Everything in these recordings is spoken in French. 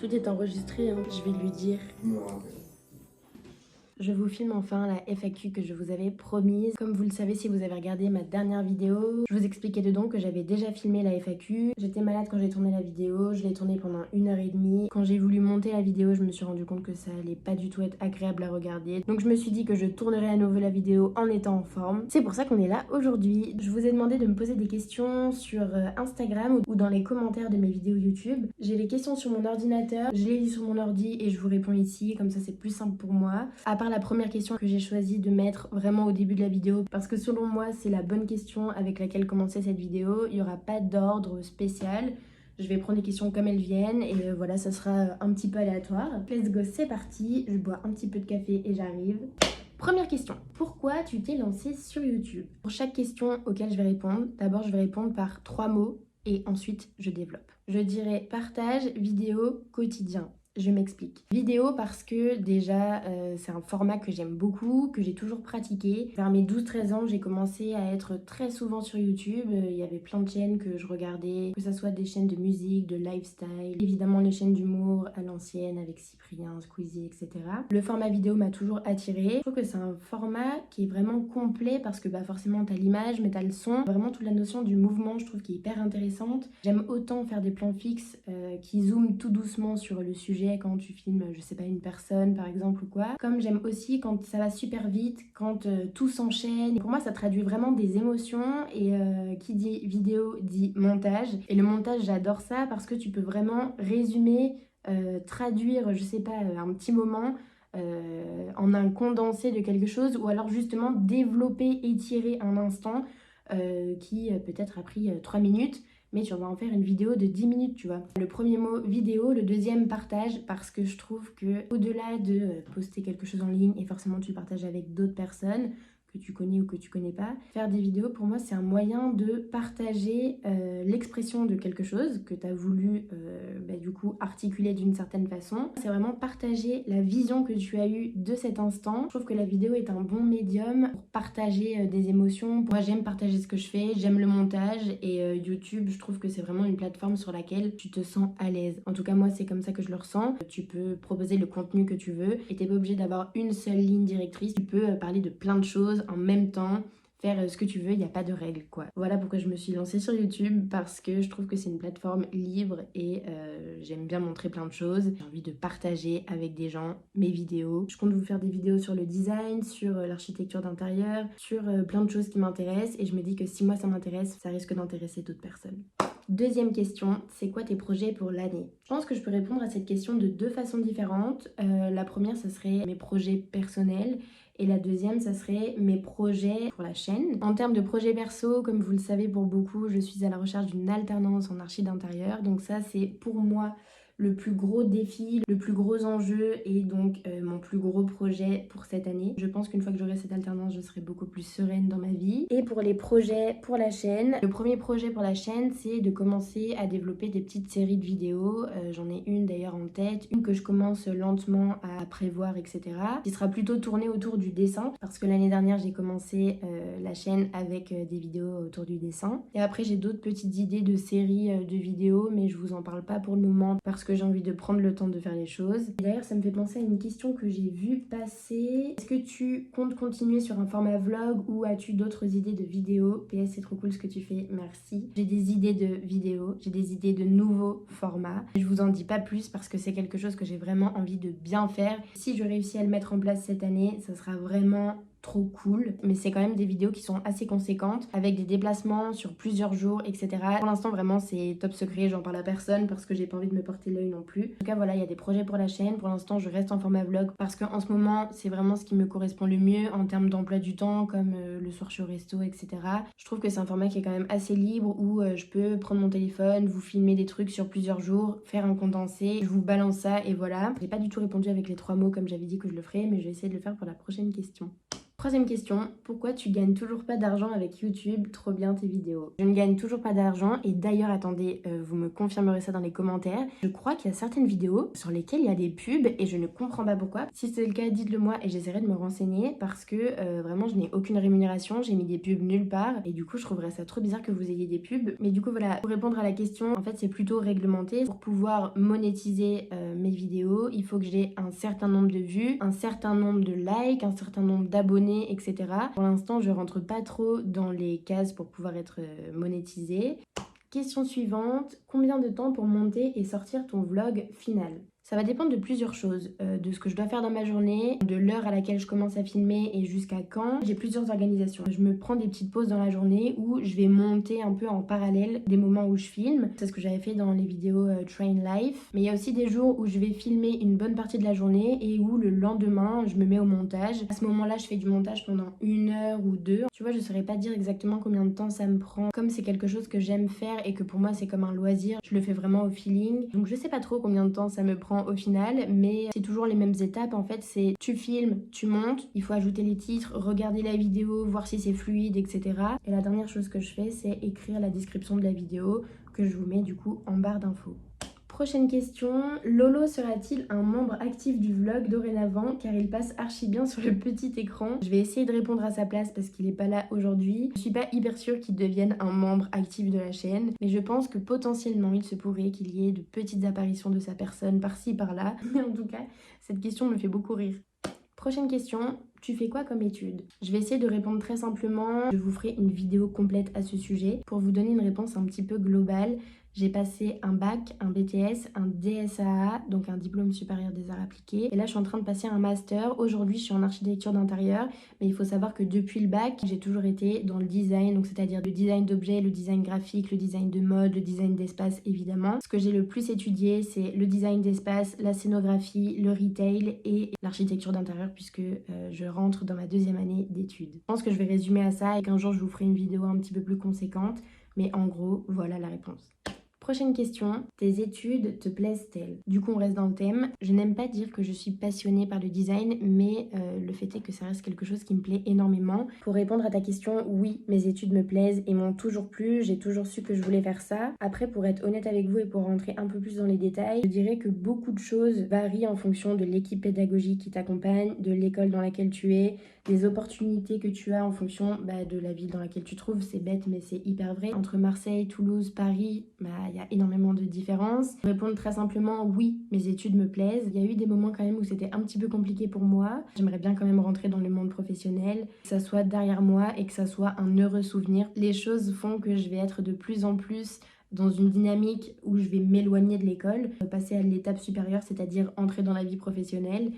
Tout est enregistré, hein. Je vais lui dire. Je vous filme enfin la FAQ que je vous avais promise. Comme vous le savez si vous avez regardé ma dernière vidéo, je vous expliquais dedans que j'avais déjà filmé la FAQ. J'étais malade quand j'ai tourné la vidéo, je l'ai tournée pendant 1h30. Quand j'ai voulu monter la vidéo, je me suis rendu compte que ça allait pas du tout être agréable à regarder. Donc je me suis dit que je tournerais à nouveau la vidéo en étant en forme. C'est pour ça qu'on est là aujourd'hui. Je vous ai demandé de me poser des questions sur Instagram ou dans les commentaires de mes vidéos YouTube. J'ai les questions sur mon ordinateur, je les lis sur mon ordi et je vous réponds ici, comme ça c'est plus simple pour moi. À part la première question que j'ai choisi de mettre vraiment au début de la vidéo, parce que selon moi c'est la bonne question avec laquelle commencer cette vidéo. Il n'y aura pas d'ordre spécial. Je vais prendre les questions comme elles viennent et voilà, ça sera un petit peu aléatoire. Let's go, c'est parti. Je bois un petit peu de café et j'arrive. Première question. Pourquoi tu t'es lancée sur YouTube? Pour chaque question auquel je vais répondre, d'abord je vais répondre par 3 mots et ensuite je développe. Je dirais partage, vidéo, quotidien. Je m'explique. Vidéo parce que déjà c'est un format que j'aime beaucoup, que j'ai toujours pratiqué. Vers mes 12-13 ans, j'ai commencé à être très souvent sur YouTube. Il y avait plein de chaînes que je regardais, que ce soit des chaînes de musique, de lifestyle, évidemment les chaînes d'humour à l'ancienne avec Cyprien, Squeezie, etc. Le format vidéo m'a toujours attirée. Je trouve que c'est un format qui est vraiment complet parce que forcément t'as l'image mais t'as le son. Vraiment toute la notion du mouvement je trouve qui est hyper intéressante. J'aime autant faire des plans fixes qui zooment tout doucement sur le sujet quand tu filmes, je sais pas, une personne par exemple ou quoi. Comme j'aime aussi quand ça va super vite, quand tout s'enchaîne. Pour moi ça traduit vraiment des émotions et qui dit vidéo dit montage. Et le montage j'adore ça parce que tu peux vraiment résumer, traduire, je sais pas, un petit moment en un condensé de quelque chose ou alors justement développer, étirer un instant qui peut-être a pris 3 minutes. Mais tu vas en faire une vidéo de 10 minutes, tu vois. Le premier mot vidéo, le deuxième partage, parce que je trouve que au-delà de poster quelque chose en ligne et forcément tu le partages avec d'autres personnes que tu connais ou que tu connais pas, faire des vidéos pour moi c'est un moyen de partager l'expression de quelque chose que tu as voulu du coup articuler d'une certaine façon. C'est vraiment partager la vision que tu as eue de cet instant. Je trouve que la vidéo est un bon médium pour partager des émotions. Moi j'aime partager ce que je fais, j'aime le montage et YouTube je trouve que c'est vraiment une plateforme sur laquelle tu te sens à l'aise. En tout cas moi c'est comme ça que je le ressens. Tu peux proposer le contenu que tu veux et t'es pas obligé d'avoir une seule ligne directrice. Tu peux parler de plein de choses en même temps, faire ce que tu veux, il n'y a pas de règles quoi. Voilà pourquoi je me suis lancée sur YouTube, parce que je trouve que c'est une plateforme libre et j'aime bien montrer plein de choses. J'ai envie de partager avec des gens mes vidéos. Je compte vous faire des vidéos sur le design, sur l'architecture d'intérieur, sur plein de choses qui m'intéressent et je me dis que si moi ça m'intéresse, ça risque d'intéresser d'autres personnes. Deuxième question, c'est quoi tes projets pour l'année? Je pense que je peux répondre à cette question de 2 façons différentes. La première, ça serait mes projets personnels. Et la deuxième, ça serait mes projets pour la chaîne. En termes de projets perso, comme vous le savez pour beaucoup, je suis à la recherche d'une alternance en archi d'intérieur. Donc ça, c'est pour moi le plus gros défi, le plus gros enjeu et donc mon plus gros projet pour cette année. Je pense qu'une fois que j'aurai cette alternance, je serai beaucoup plus sereine dans ma vie. Et pour les projets pour la chaîne, le premier projet pour la chaîne, c'est de commencer à développer des petites séries de vidéos. J'en ai une d'ailleurs en tête, une que je commence lentement à prévoir, etc. qui sera plutôt tournée autour du dessin, parce que l'année dernière, j'ai commencé la chaîne avec des vidéos autour du dessin. Et après, j'ai d'autres petites idées de séries de vidéos, mais je vous en parle pas pour le moment parce que j'ai envie de prendre le temps de faire les choses. Et d'ailleurs, ça me fait penser à une question que j'ai vue passer. Est-ce que tu comptes continuer sur un format vlog ou as-tu d'autres idées de vidéos? PS, c'est trop cool ce que tu fais, merci. J'ai des idées de vidéos, j'ai des idées de nouveaux formats. Je vous en dis pas plus parce que c'est quelque chose que j'ai vraiment envie de bien faire. Si je réussis à le mettre en place cette année, ça sera vraiment trop cool, mais c'est quand même des vidéos qui sont assez conséquentes avec des déplacements sur plusieurs jours, etc. Pour l'instant vraiment c'est top secret, j'en parle à personne parce que j'ai pas envie de me porter l'œil non plus. En tout cas voilà, il y a des projets pour la chaîne. Pour l'instant je reste en format vlog parce qu'en ce moment c'est vraiment ce qui me correspond le mieux en termes d'emploi du temps, comme le soir je suis au resto, etc. Je trouve que c'est un format qui est quand même assez libre où je peux prendre mon téléphone, vous filmer des trucs sur plusieurs jours, faire un condensé, je vous balance ça et voilà. J'ai pas du tout répondu avec les 3 mots comme j'avais dit que je le ferais, mais je vais essayer de le faire pour la prochaine question. Troisième question, pourquoi tu gagnes toujours pas d'argent avec YouTube? Trop bien tes vidéos. Je ne gagne toujours pas d'argent et d'ailleurs, attendez, vous me confirmerez ça dans les commentaires. Je crois qu'il y a certaines vidéos sur lesquelles il y a des pubs et je ne comprends pas pourquoi. Si c'est le cas, dites-le moi et j'essaierai de me renseigner parce que vraiment, je n'ai aucune rémunération, j'ai mis des pubs nulle part et du coup, je trouverais ça trop bizarre que vous ayez des pubs. Mais du coup, voilà, pour répondre à la question, en fait, c'est plutôt réglementé. Pour pouvoir monétiser mes vidéos, il faut que j'ai un certain nombre de vues, un certain nombre de likes, un certain nombre d'abonnés, etc. Pour l'instant, je rentre pas trop dans les cases pour pouvoir être monétisée. Question suivante, combien de temps pour monter et sortir ton vlog final? Ça va dépendre de plusieurs choses, de ce que je dois faire dans ma journée, de l'heure à laquelle je commence à filmer et jusqu'à quand. J'ai plusieurs organisations. Je me prends des petites pauses dans la journée où je vais monter un peu en parallèle des moments où je filme. C'est ce que j'avais fait dans les vidéos Train Life. Mais il y a aussi des jours où je vais filmer une bonne partie de la journée et où le lendemain, je me mets au montage. À ce moment-là, je fais du montage pendant 1 heure ou 2. Tu vois, je saurais pas dire exactement combien de temps ça me prend. Comme c'est quelque chose que j'aime faire et que pour moi, c'est comme un loisir, je le fais vraiment au feeling. Donc je sais pas trop combien de temps ça me prend au final, mais c'est toujours les mêmes étapes. En fait, c'est tu filmes, tu montes, il faut ajouter les titres, regarder la vidéo, voir si c'est fluide, etc. Et la dernière chose que je fais, c'est écrire la description de la vidéo que je vous mets du coup en barre d'infos. Prochaine question, Lolo sera-t-il un membre actif du vlog dorénavant car il passe archi bien sur le petit écran? Je vais essayer de répondre à sa place parce qu'il n'est pas là aujourd'hui. Je suis pas hyper sûre qu'il devienne un membre actif de la chaîne, mais je pense que potentiellement il se pourrait qu'il y ait de petites apparitions de sa personne par-ci par-là. Mais en tout cas, cette question me fait beaucoup rire. Prochaine question, tu fais quoi comme études? Je vais essayer de répondre très simplement. Je vous ferai une vidéo complète à ce sujet pour vous donner une réponse un petit peu globale. J'ai passé un bac, un BTS, un DSAA, donc un diplôme supérieur des arts appliqués. Et là, je suis en train de passer un master. Aujourd'hui, je suis en architecture d'intérieur. Mais il faut savoir que depuis le bac, j'ai toujours été dans le design, donc c'est-à-dire le design d'objets, le design graphique, le design de mode, le design d'espace, évidemment. Ce que j'ai le plus étudié, c'est le design d'espace, la scénographie, le retail et l'architecture d'intérieur puisque je rentre dans ma 2e année d'études. Je pense que je vais résumer à ça et qu'un jour, je vous ferai une vidéo un petit peu plus conséquente. Mais en gros, voilà la réponse. Prochaine question, tes études te plaisent-elles? Du coup, on reste dans le thème. Je n'aime pas dire que je suis passionnée par le design, mais le fait est que ça reste quelque chose qui me plaît énormément. Pour répondre à ta question, oui, mes études me plaisent et m'ont toujours plu. J'ai toujours su que je voulais faire ça. Après, pour être honnête avec vous et pour rentrer un peu plus dans les détails, je dirais que beaucoup de choses varient en fonction de l'équipe pédagogique qui t'accompagne, de l'école dans laquelle tu es, des opportunités que tu as en fonction de la ville dans laquelle tu te trouves. C'est bête, mais c'est hyper vrai. Entre Marseille, Toulouse, Paris, il y a énormément de différences. Pour répondre très simplement, oui, mes études me plaisent. Il y a eu des moments quand même où c'était un petit peu compliqué pour moi. J'aimerais bien quand même rentrer dans le monde professionnel, que ça soit derrière moi et que ça soit un heureux souvenir. Les choses font que je vais être de plus en plus dans une dynamique où je vais m'éloigner de l'école, passer à l'étape supérieure, c'est-à-dire entrer dans la vie professionnelle.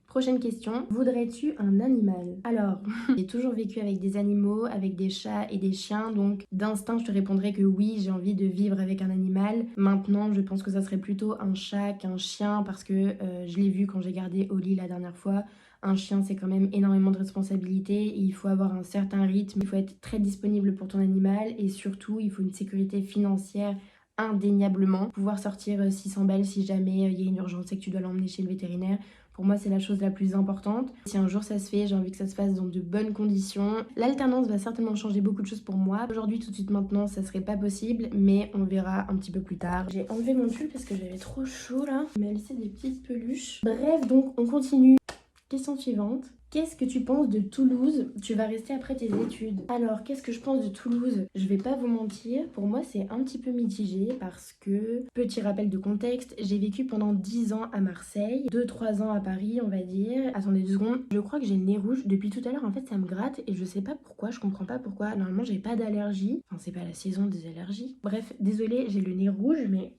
Prochaine question, voudrais-tu un animal? Alors, j'ai toujours vécu avec des animaux, avec des chats et des chiens, donc d'instinct je te répondrais que oui, j'ai envie de vivre avec un animal. Maintenant, je pense que ça serait plutôt un chat qu'un chien parce que je l'ai vu quand j'ai gardé Oli la dernière fois. Un chien, c'est quand même énormément de responsabilités, et il faut avoir un certain rythme, il faut être très disponible pour ton animal et surtout, il faut une sécurité financière indéniablement. Pouvoir sortir 600 balles si jamais il y a une urgence et que tu dois l'emmener chez le vétérinaire. Pour moi, c'est la chose la plus importante. Si un jour ça se fait, j'ai envie que ça se fasse dans de bonnes conditions. L'alternance va certainement changer beaucoup de choses pour moi. Aujourd'hui, tout de suite maintenant, ça serait pas possible, mais on verra un petit peu plus tard. J'ai enlevé mon pull parce que j'avais trop chaud là. Je m'ai laissé des petites peluches. Bref, donc on continue. Question suivante. Qu'est-ce que tu penses de Toulouse? Tu vas rester après tes études. Alors, qu'est-ce que je pense de Toulouse? Je vais pas vous mentir, pour moi c'est un petit peu mitigé parce que, petit rappel de contexte, j'ai vécu pendant 10 ans à Marseille, 2-3 ans à Paris on va dire. Attendez 2 secondes, je crois que j'ai le nez rouge depuis tout à l'heure, en fait ça me gratte et je sais pas pourquoi, je comprends pas pourquoi. Normalement j'ai pas d'allergie, enfin c'est pas la saison des allergies. Bref, désolée, j'ai le nez rouge mais...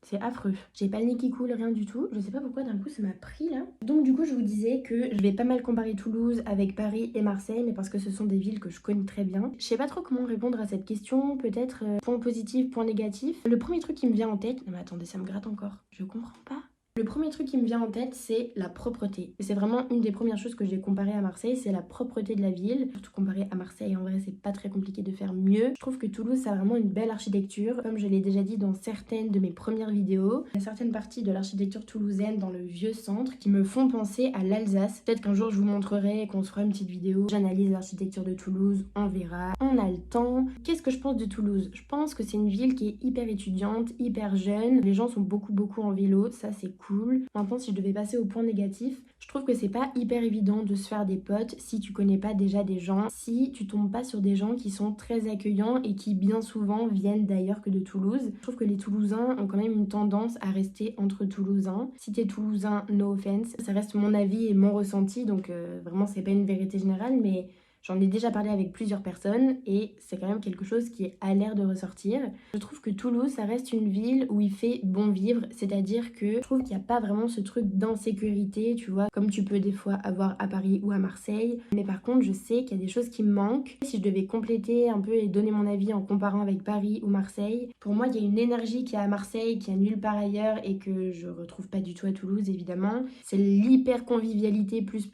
c'est affreux. J'ai pas le nez qui coule, rien du tout. Je sais pas pourquoi d'un coup ça m'a pris là. Donc du coup je vous disais que je vais pas mal comparer Toulouse avec Paris et Marseille, mais parce que ce sont des villes que je connais très bien. Je sais pas trop comment répondre à cette question. Peut-être point positif, point négatif. Le premier truc qui me vient en tête... Non mais attendez, ça me gratte encore. Je comprends pas. Le premier truc qui me vient en tête, c'est la propreté. Et c'est vraiment une des premières choses que j'ai comparé à Marseille, c'est la propreté de la ville. Surtout comparé à Marseille, en vrai, c'est pas très compliqué de faire mieux. Je trouve que Toulouse, ça a vraiment une belle architecture. Comme je l'ai déjà dit dans certaines de mes premières vidéos, il y a certaines parties de l'architecture toulousaine dans le vieux centre qui me font penser à l'Alsace. Peut-être qu'un jour je vous montrerai, qu'on se fera une petite vidéo. J'analyse l'architecture de Toulouse, on verra. On a le temps. Qu'est-ce que je pense de Toulouse? Je pense que c'est une ville qui est hyper étudiante, hyper jeune. Les gens sont beaucoup en vélo, ça c'est cool. Maintenant, si je devais passer au point négatif, je trouve que c'est pas hyper évident de se faire des potes si tu connais pas déjà des gens, si tu tombes pas sur des gens qui sont très accueillants et qui bien souvent viennent d'ailleurs que de Toulouse. Je trouve que les Toulousains ont quand même une tendance à rester entre Toulousains. Si t'es Toulousain, no offense, ça reste mon avis et mon ressenti, donc vraiment c'est pas une vérité générale, mais j'en ai déjà parlé avec plusieurs personnes et c'est quand même quelque chose qui a l'air de ressortir. Je trouve que Toulouse, ça reste une ville où il fait bon vivre, c'est-à-dire que je trouve qu'il n'y a pas vraiment ce truc d'insécurité, tu vois, comme tu peux des fois avoir à Paris ou à Marseille. Mais par contre, je sais qu'il y a des choses qui me manquent. Si je devais compléter un peu et donner mon avis en comparant avec Paris ou Marseille, pour moi, il y a une énergie qui est à Marseille, qui est nulle part ailleurs et que je retrouve pas du tout à Toulouse, évidemment. C'est l'hyper convivialité plus.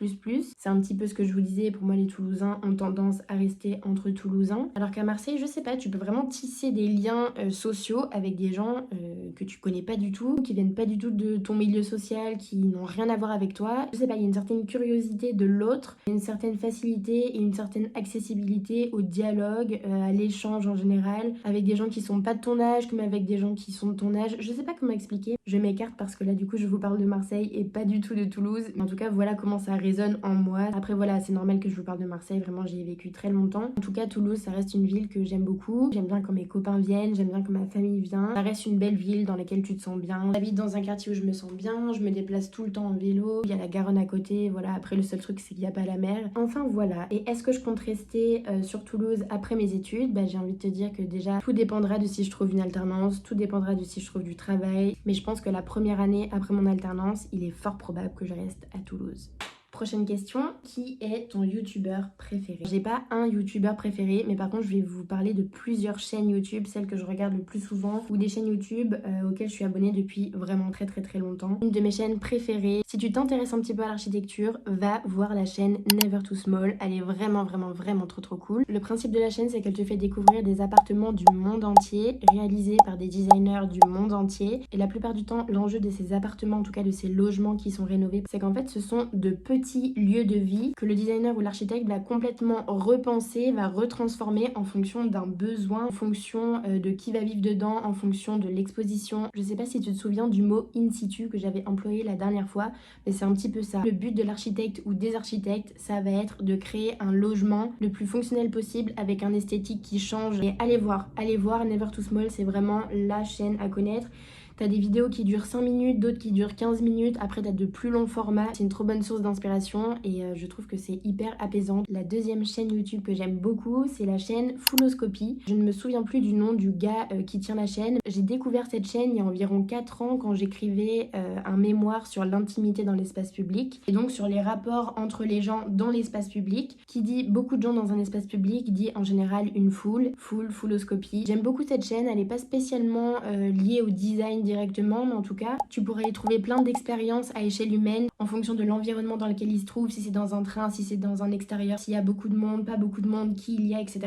C'est un petit peu ce que je vous disais, pour moi, les Toulousains ont tendance à rester entre Toulousains. Alors qu'à Marseille, je sais pas, tu peux vraiment tisser des liens sociaux avec des gens que tu connais pas du tout, qui viennent pas du tout de ton milieu social, qui n'ont rien à voir avec toi. Je sais pas, il y a une certaine curiosité de l'autre, une certaine facilité et une certaine accessibilité au dialogue, à l'échange en général, avec des gens qui sont pas de ton âge, comme avec des gens qui sont de ton âge. Je sais pas comment expliquer. Je m'écarte parce que là, du coup, je vous parle de Marseille et pas du tout de Toulouse. Mais en tout cas, voilà comment ça résonne en moi. Après, voilà, c'est normal que je vous parle de Marseille. Vraiment, j'y ai vécu très longtemps. En tout cas, Toulouse, ça reste une ville que j'aime beaucoup. J'aime bien quand mes copains viennent, j'aime bien quand ma famille vient. Ça reste une belle ville dans laquelle tu te sens bien. J'habite dans un quartier où je me sens bien, je me déplace tout le temps en vélo. Il y a la Garonne à côté, voilà. Après, le seul truc, c'est qu'il n'y a pas la mer. Enfin, voilà. Et est-ce que je compte rester sur Toulouse après mes études? Bah, j'ai envie de te dire que déjà, tout dépendra de si je trouve une alternance, tout dépendra de si je trouve du travail. Mais je pense que la première année après mon alternance, il est fort probable que je reste à Toulouse. Prochaine question, qui est ton youtubeur préféré? J'ai pas un youtubeur préféré, mais par contre je vais vous parler de plusieurs chaînes YouTube, celles que je regarde le plus souvent, ou des chaînes YouTube auxquelles je suis abonnée depuis vraiment très longtemps. Une de mes chaînes préférées, si tu t'intéresses un petit peu à l'architecture, va voir la chaîne Never Too Small, elle est vraiment trop cool. Le principe de la chaîne, c'est qu'elle te fait découvrir des appartements du monde entier, réalisés par des designers du monde entier, et la plupart du temps, l'enjeu de ces appartements, en tout cas de ces logements qui sont rénovés, c'est qu'en fait ce sont de petits lieux de vie que le designer ou l'architecte va complètement repenser, va retransformer en fonction d'un besoin, en fonction de qui va vivre dedans, en fonction de l'exposition. Je sais pas si tu te souviens du mot in situ que j'avais employé la dernière fois, mais c'est un petit peu ça. Le but de l'architecte ou des architectes, ça va être de créer un logement le plus fonctionnel possible avec un esthétique qui change. Et allez voir Never Too Small, c'est vraiment la chaîne à connaître. T'as des vidéos qui durent 5 minutes, d'autres qui durent 15 minutes. Après, t'as de plus longs formats. C'est une trop bonne source d'inspiration et je trouve que c'est hyper apaisant. La deuxième chaîne YouTube que j'aime beaucoup, c'est la chaîne Fulloscopy. Je ne me souviens plus du nom du gars qui tient la chaîne. J'ai découvert cette chaîne il y a environ 4 ans quand j'écrivais un mémoire sur l'intimité dans l'espace public et donc sur les rapports entre les gens dans l'espace public. Qui dit beaucoup de gens dans un espace public dit en général une Fulloscopy. J'aime beaucoup cette chaîne. Elle n'est pas spécialement liée au design directement, mais en tout cas tu pourrais y trouver plein d'expériences à échelle humaine en fonction de l'environnement dans lequel il se trouve, si c'est dans un train, si c'est dans un extérieur, s'il y a beaucoup de monde, pas beaucoup de monde, qui il y a, etc.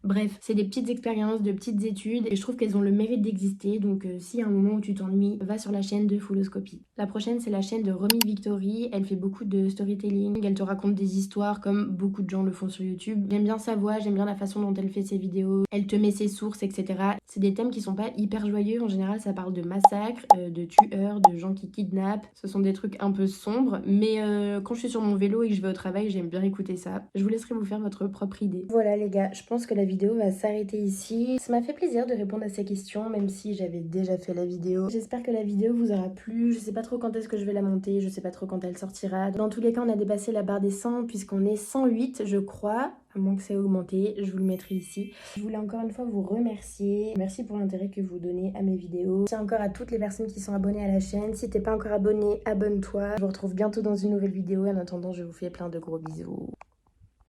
Bref, c'est des petites expériences, de petites études et je trouve qu'elles ont le mérite d'exister, donc si à un moment où tu t'ennuies, va sur la chaîne de Fulloscopy. La prochaine, c'est la chaîne de Romy Victory. Elle fait beaucoup de storytelling, elle te raconte des histoires comme beaucoup de gens le font sur YouTube. J'aime bien sa voix, j'aime bien la façon dont elle fait ses vidéos, elle te met ses sources, etc. C'est des thèmes qui sont pas hyper joyeux, en général ça parle de massacres, de tueurs, de gens qui kidnappent. Ce sont des trucs un peu sombres, mais quand je suis sur mon vélo et que je vais au travail, j'aime bien écouter ça. Je vous laisserai vous faire votre propre idée. Voilà les gars, je pense que la vidéo va s'arrêter ici. Ça m'a fait plaisir de répondre à ces questions, même si j'avais déjà fait la vidéo. J'espère que la vidéo vous aura plu. Je sais pas trop quand est-ce que je vais la monter, je sais pas trop quand elle sortira. Dans tous les cas, on a dépassé la barre des 100 puisqu'on est 108, je crois. À moins que ça ait augmenté, je vous le mettrai ici. Je voulais encore une fois vous remercier. Merci pour l'intérêt que vous donnez à mes vidéos. Merci encore à toutes les personnes qui sont abonnées à la chaîne. Si t'es pas encore abonné, abonne-toi. Je vous retrouve bientôt dans une nouvelle vidéo. En attendant, je vous fais plein de gros bisous.